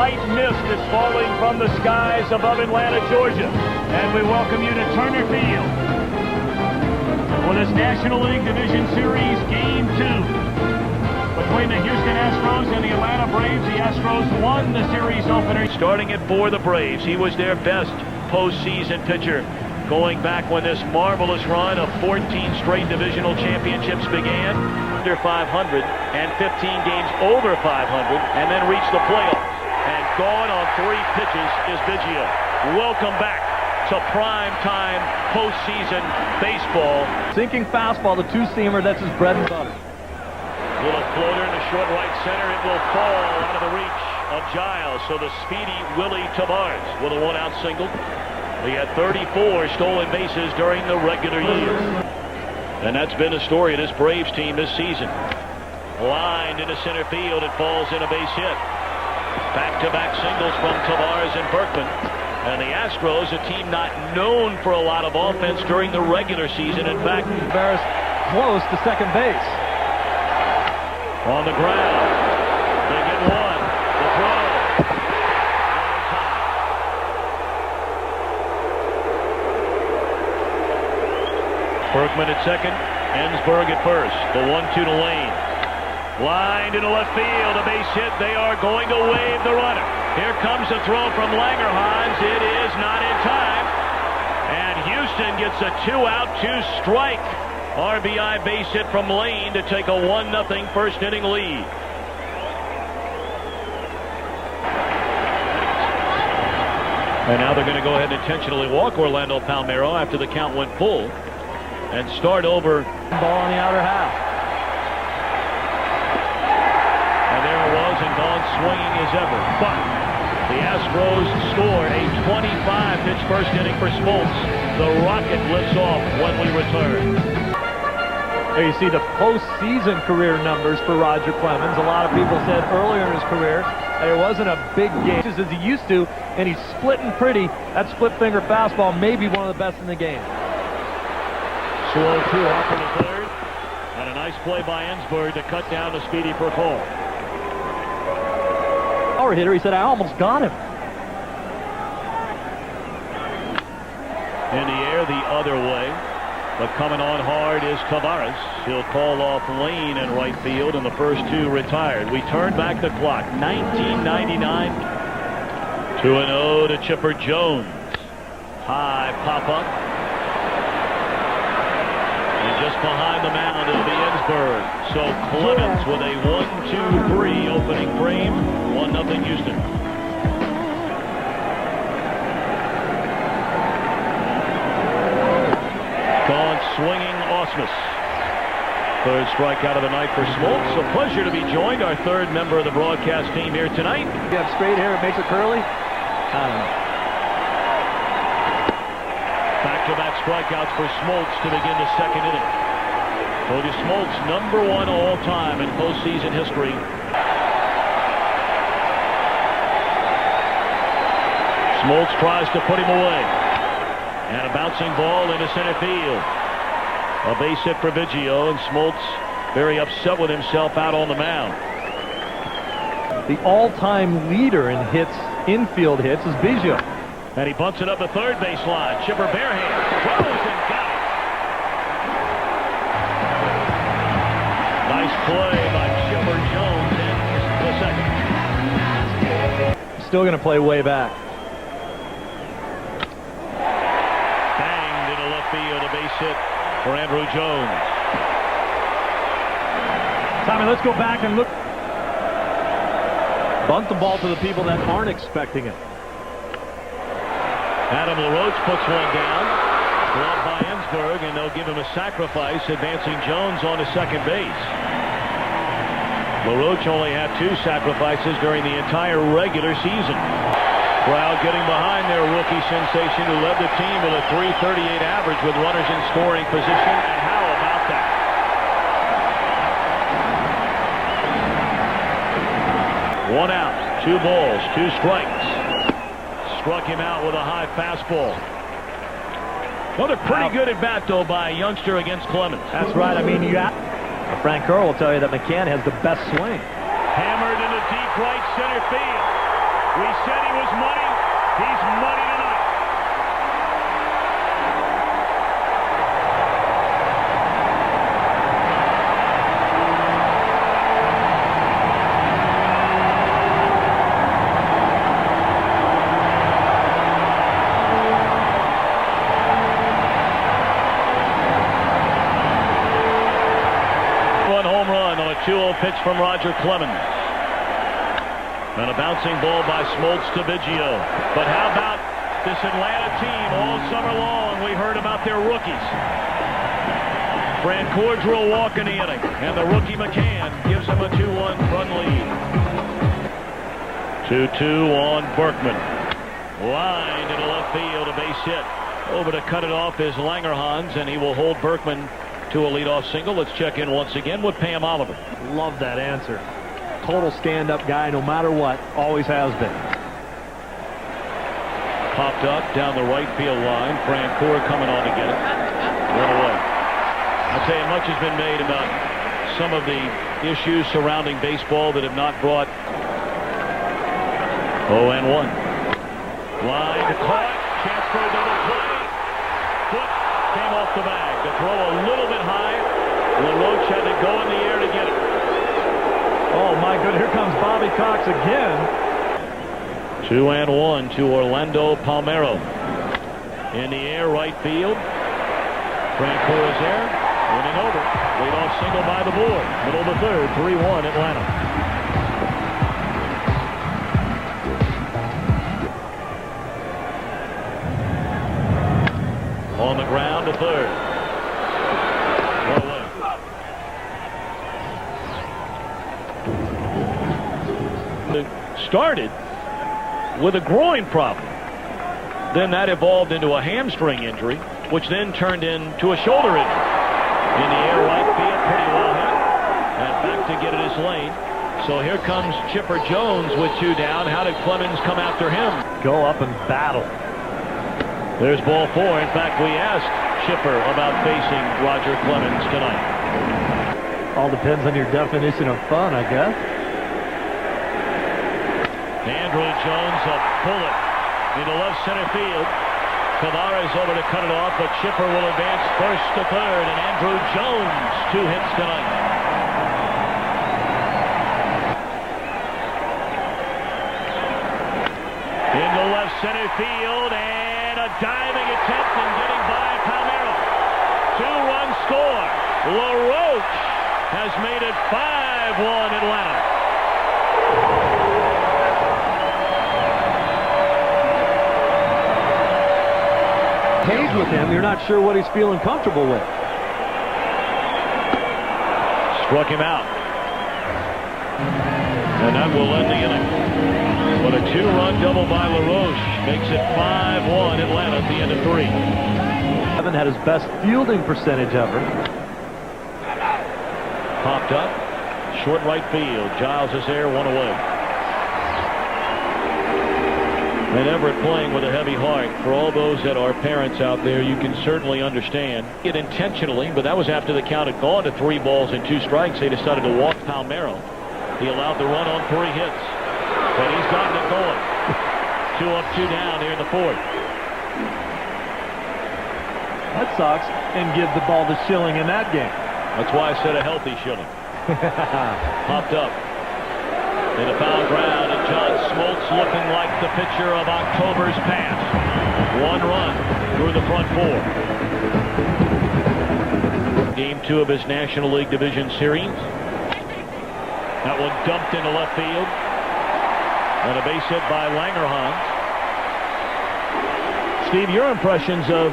white mist is falling from the skies above Atlanta, Georgia. And we welcome you to Turner Field for this National League Division Series Game 2. Between the Houston Astros and the Atlanta Braves, the Astros won the series opener. Starting it for the Braves, he was their best postseason pitcher going back when this marvelous run of 14 straight divisional championships began. Under 500 and 15 games over 500, and then reached the playoffs. And gone on 3 pitches is Biggio. Welcome back to prime-time postseason baseball. Sinking fastball, the two-seamer, that's his bread and butter. Little floater in the short right center. It will fall out of the reach of Giles. So the speedy Willie Tavares with a 1-out single. He had 34 stolen bases during the regular year. And that's been the story of this Braves team this season. Lined into center field, it falls in a base hit. Back-to-back singles from Tavares and Berkman. And the Astros, a team not known for a lot of offense during the regular season. In fact, Tavares close to second base. On the ground, they get one. The throw. Berkman at second, Ensberg at first. The 1-2 to Lane. Lined into left field, a base hit. They are going to wave the runner. Here comes a throw from Langerhans. It is not in time. And Houston gets a 2-out, 2-strike RBI base hit from Lane to take a 1-0 first inning lead. And now they're going to go ahead and intentionally walk Orlando Palmeiro after the count went full and start over. Ball on the outer half. And there it was, and gone swinging as ever. But the Astros score a 25-pitch first inning for Smoltz. The rocket lifts off when we return. There you see the postseason career numbers for Roger Clemens. A lot of people said earlier in his career that it wasn't a big game as he used to, and he's splitting pretty. That split finger fastball may be one of the best in the game. Slow 2 off in the third, and a nice play by Ensberg to cut down the speedy Percol. Power hitter, he said, I almost got him. In the air the other way, but coming on hard is Tavares. He'll call off Lane in right field, and the first 2 retired. We turn back the clock. 1999, 2-0 to Chipper Jones. High pop-up. Just behind the mound, it'll be Ensberg. So Clemens with a 1-2-3 opening frame. 1-0 Houston. Gone swinging Osmus. Third strikeout of the night for Smoltz. A pleasure to be joined, our third member of the broadcast team here tonight. You have straight hair, it makes it curly? I don't know. Back-to-back strikeouts for Smoltz to begin the second inning. Cody Smoltz, #1 all-time in postseason history. Smoltz tries to put him away. And a bouncing ball into center field. A base hit for Biggio, and Smoltz very upset with himself out on the mound. The all-time leader in hits, infield hits, is Biggio. And he bunts it up the third base line. Chipper barehand throws and got it. Nice play by Chipper Jones in the second. Still going to play way back. Banged into left field, a base hit for Andrew Jones. Tommy, let's go back and look. Bunt the ball to the people that aren't expecting it. Adam LaRoche puts one down. Glove by Ensberg, and they'll give him a sacrifice, advancing Jones on to second base. LaRoche only had 2 sacrifices during the entire regular season. Crowd getting behind their rookie sensation who led the team with a .338 average with runners in scoring position. And how about that? One out, 2 balls, 2 strikes. Struck him out with a high fastball. Another pretty good at bat, though, by a youngster against Clemens. That's right. I mean, Frank Kerr will tell you that McCann has the best swing. Hammered into deep right center field. We from Roger Clemens. And a bouncing ball by Smoltz to Biggio. But how about this Atlanta team all summer long? We heard about their rookies. Francoeur drew a walk in the inning, and the rookie McCann gives him a 2-1 run lead. 2-2 on Berkman. Lined into left field, a base hit. Over to cut it off is Langerhans, and he will hold Berkman to a leadoff single. Let's check in once again with Pam Oliver. Love that answer. Total stand-up guy, no matter what. Always has been. Popped up down the right field line. Francoeur coming on to get it. Run away. I'll tell you, much has been made about some of the issues surrounding baseball that have not brought 0-1. Line caught. Chance for a double play. Foot came off the bag. The throw a little bit high. LaRoche had to go in the air to get it. Oh, my goodness. Here comes Bobby Cox again. 2-1 to Orlando Palmeiro. In the air, right field. Francoeur is there. Winning over. Leadoff single by the board. Middle of the third. 3-1 Atlanta. On the ground to third. Started with a groin problem. Then that evolved into a hamstring injury, which then turned into a shoulder injury. In the air, right field, pretty well hit. And back to get it his lane. So here comes Chipper Jones with 2 down. How did Clemens come after him? Go up and battle. There's ball 4. In fact, we asked Chipper about facing Roger Clemens tonight. All depends on your definition of fun, I guess. Andrew Jones, a bullet into left center field. Tavares over to cut it off, but Chipper will advance first to third, and Andrew Jones 2 hits tonight. Into left center field, and a diving attempt and getting by Palmeiro. 2-run score. LaRoche has made it 5-1 Atlanta. Cage with him, you're not sure what he's feeling comfortable with. Struck him out. And that will end the inning. But a 2-run double by LaRoche makes it 5-1 Atlanta at the end of 3. Evan had his best fielding percentage ever. Popped up. Short right field. Giles is there, 1 away. And Everett playing with a heavy heart. For all those that are parents out there, you can certainly understand it intentionally, but that was after the count had gone to 3 balls and 2 strikes. They decided to walk Palmeiro. He allowed the run on 3 hits, but he's gotten it going. 2 up, 2 down here in the 4th. That sucks, and give the ball to Schilling in that game. That's why I said a healthy Schilling. Popped up. In the foul ground, and John Smoltz looking like the pitcher of October's past. 1 run through the front 4. Game 2 of his National League Division Series. That one dumped into left field. And a base hit by Langerhans. Steve, your impressions of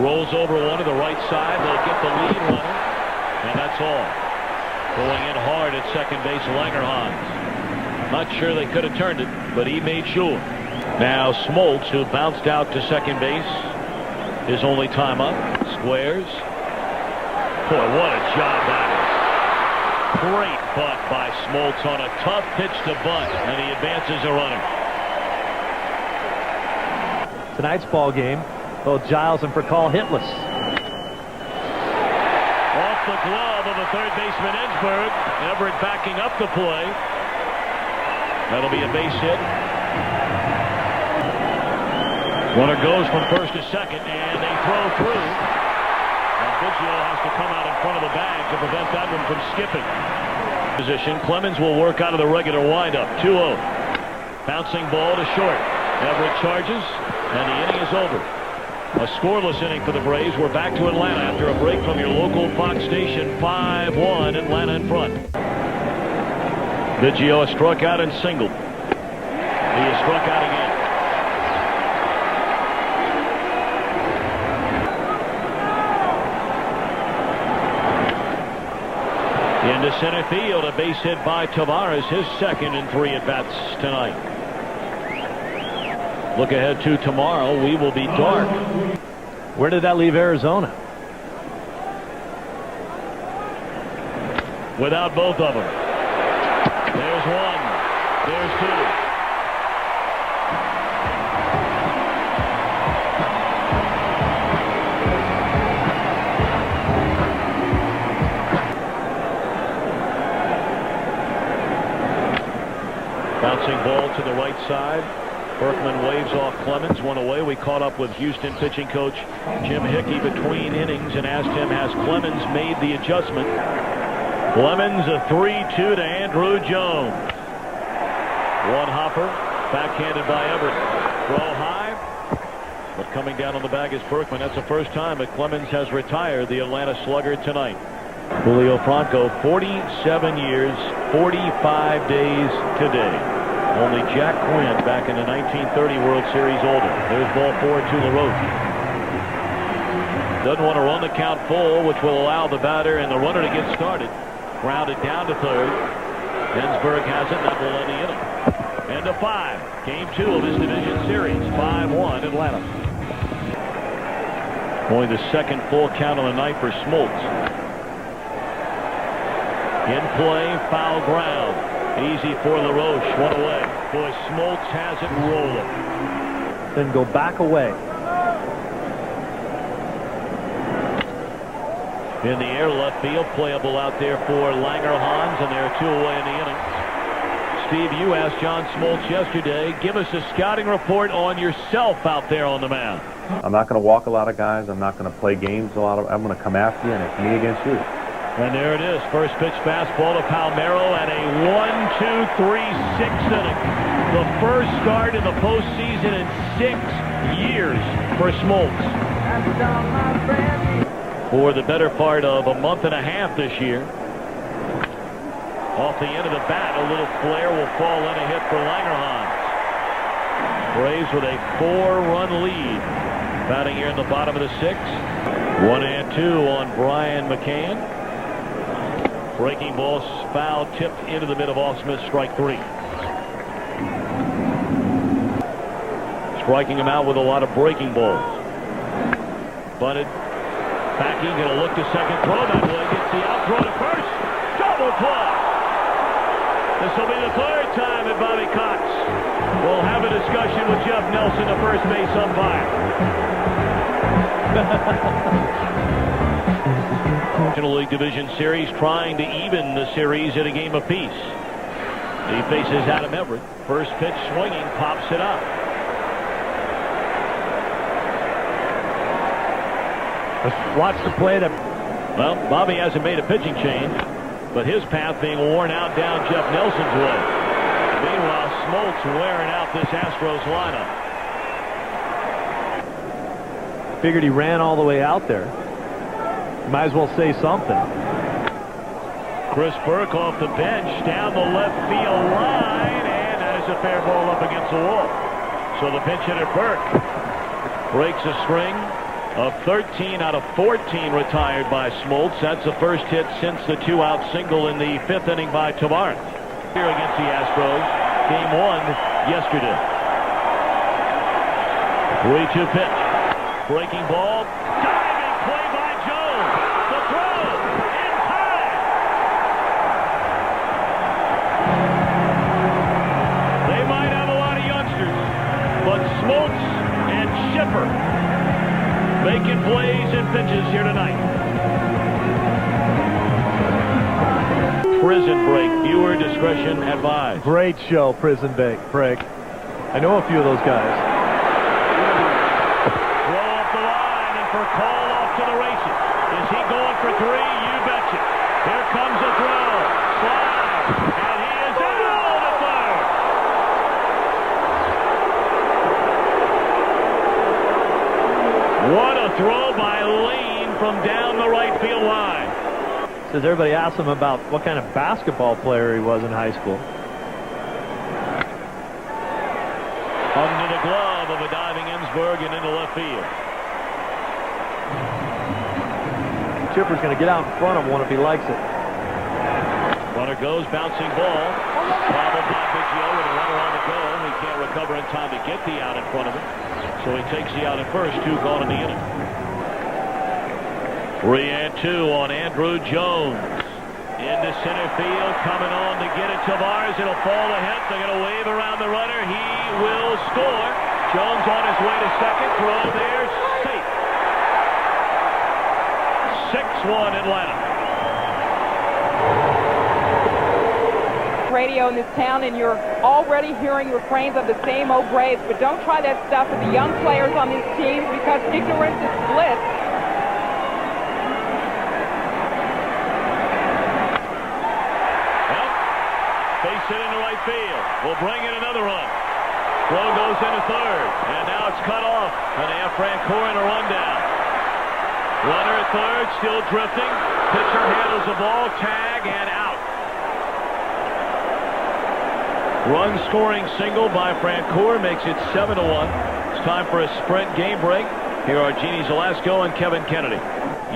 rolls over one to the right side. They'll get the lead runner, and that's all. Going in hard at second base, Langerhans. Not sure they could have turned it, but he made sure. Now Smoltz, who bounced out to second base, his only time up. Squares. Boy, what a job that is. Great bunt by Smoltz on a tough pitch to bunt, and he advances a runner. Tonight's ball game, both Giles and Percal hitless. Off the glove of the third baseman Ensberg. Everett backing up the play. That'll be a base hit. Runner goes from first to second, and they throw through. And Biggio has to come out in front of the bag to prevent that one from skipping. Position. Clemens will work out of the regular windup. 2-0. Bouncing ball to short. Everett charges, and the inning is over. A scoreless inning for the Braves. We're back to Atlanta after a break from your local Fox station. 5-1, Atlanta in front. Biggio struck out and singled. He is struck out again. Into center field, a base hit by Tavares, his second in 3 at-bats tonight. Look ahead to tomorrow. We will be dark. Where did that leave Arizona? Without both of them. There's one. There's two. Bouncing ball to the right side. Berkman waves off Clemens. One away. We caught up with Houston pitching coach Jim Hickey between innings and asked him, has Clemens made the adjustment? Clemens a 3-2 to Andrew Jones. One hopper. Backhanded by Everett. Throw high. But coming down on the bag is Berkman. That's the first time that Clemens has retired the Atlanta Slugger tonight. Julio Franco, 47 years, 45 days today. Only Jack Quinn back in the 1930 World Series older. There's ball 4 to LaRoche. Doesn't want to run the count full, which will allow the batter and the runner to get started. Grounded down to third. Ensberg has it. That will end the inning. And a 5. Game 2 of this division series. 5-1 Atlanta. Only the second full count on the night for Smoltz. In play, foul ground. Easy for LaRoche. One away. Boy, Smoltz has it rolling. Then go back away. In the air, left field, playable out there for Langerhans, and there are 2 away in the inning. Steve, you asked John Smoltz yesterday, give us a scouting report on yourself out there on the mound. I'm not going to walk a lot of guys. I'm not going to play games a lot. I'm going to come after you, and it's me against you. And there it is. First pitch fastball to Palmeiro and a 1-2-3-6 inning. The first start in the postseason in 6 years for Smoltz. For the better part of a month and a half this year. Off the end of the bat, a little flare will fall in, a hit for Langerhans. Braves with a 4-run lead. Batting here in the bottom of the 6th. 1-2 on Brian McCann. Breaking ball, foul tipped into the mid of off Smith, strike 3. Striking him out with a lot of breaking balls. Bunted. Backing, going to look to second, throw that way, gets the out, throw to first. Double play. This will be the 3rd time at Bobby Cox. We'll have a discussion with Jeff Nelson, the first base umpire. National League Division Series trying to even the series at a game apiece. He faces Adam Everett. First pitch swinging, pops it up. Watch the play. Well, Bobby hasn't made a pitching change, but his path being worn out down Jeff Nelson's way. Meanwhile, Smoltz wearing out this Astros lineup. Figured he ran all the way out there. Might as well say something. Chris Burke off the bench down the left field line, and that is a fair ball up against the wall. So the pinch hitter Burke breaks a string of 13 out of 14 retired by Smoltz. That's the first hit since the 2-out single in the 5th inning by Tavares. Here against the Astros, game 1 yesterday. 3-2 pitch. Breaking ball. Diving play by Jones. The throw in time. They might have a lot of youngsters, but Smoltz and Schiffer making plays and pitches here tonight. Prison Break. Viewer discretion advised. Great show, Prison Break. I know a few of those guys. Throw off the line and for call off to the races. Is he going for 3? You betcha. Here comes a throw. Slide. And he is out at third. the throw by Lane from down the right field line. Says everybody asked him about what kind of basketball player he was in high school. Under the glove of a diving Ensberg and into left field. Chipper's going to get out in front of one if he likes it. Runner goes, bouncing ball. Bobbled by Biggio with a runner on the go. He can't recover in time to get the out in front of him. So he takes the out at first. 2 gone in the inning. 3-2 on Andrew Jones. Into center field, coming on to get it. Tavares, it'll fall ahead. They're going to wave around the runner. He will score. Jones on his way to second. Throw there, safe. 6-1 Atlanta. Radio in this town, and you're already hearing refrains of the same old Braves, but don't try that stuff with the young players on this team because ignorance is bliss. Well, face it into right field. We'll bring in another run. Throw goes into third, and now it's cut off, and they have Francoeur in a rundown. Runner at third, still drifting. Pitcher handles the ball, tag, and out. Run-scoring single by Francoeur makes it 7-1. It's time for a sprint game break. Here are Jeannie Zelasco and Kevin Kennedy.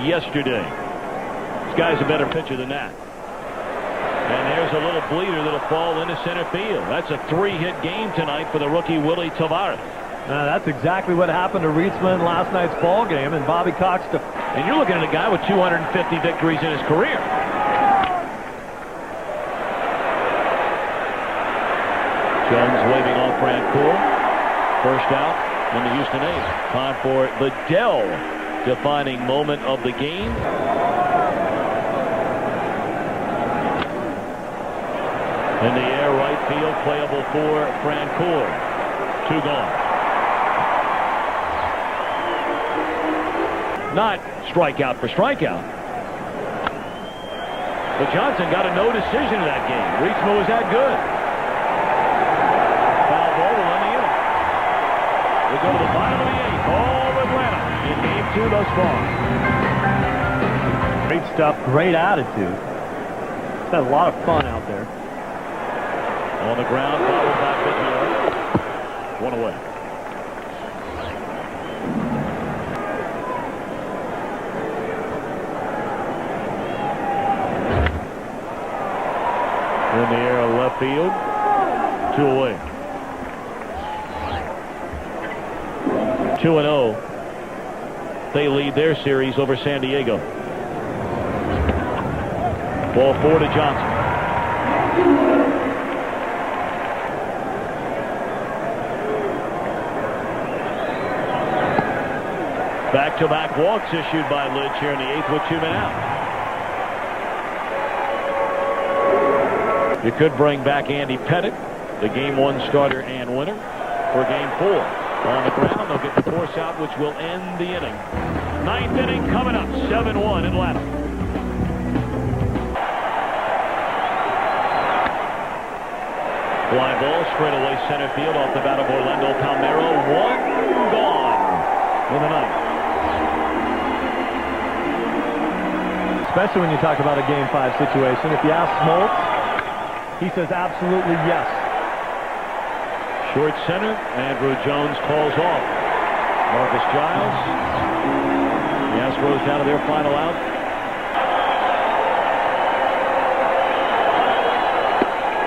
Yesterday, this guy's a better pitcher than that. And there's a little bleeder that'll fall into center field. That's a 3-hit game tonight for the rookie Willie Tavares. That's exactly what happened to Rietzman in last night's ball game, and Bobby Cox. And you're looking at a guy with 250 victories in his career. Jones waving off Francoeur. First out in the Houston A's. Time for the Dell defining moment of the game. In the air, right field, playable for Francoeur. 2 gone. Not strikeout for strikeout. But Johnson got a no decision in that game. Rietzman was that good. Foul ball will end the inning. We go to the bottom of the 8th. All Atlanta in game 2 thus far. Great stuff, great attitude. He's had a lot of fun out there. On the ground, followed by Biggio. 1 away. In the air, left field. 2 away. 2-0. They lead their series over San Diego. Ball 4 to Johnson. Back-to-back walks issued by Lidge here in the 8th with 2 men out. You could bring back Andy Pettitte, the game 1 starter and winner, for game 4. On the ground, they'll get the force out, which will end the inning. 9th inning coming up, 7-1 Atlanta. Fly ball straight away center field off the bat of Orlando Palmeiro. 1 gone in the 9th. Especially when you talk about a Game 5 situation. If you ask Smoltz, he says absolutely yes. Short center, Andrew Jones calls off. Marcus Giles. The Astros down to their final out.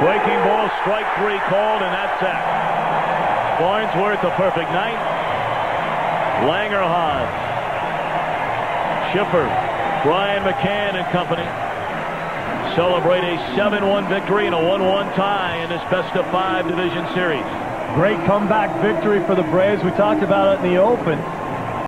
Breaking ball, strike 3 called, and that's that. Farnsworth a perfect night. Langer Hodge. Schiffer, Brian McCann and company celebrate a 7-1 victory and a 1-1 tie in this best-of-5 division series. Great comeback victory for the Braves. We talked about it in the open.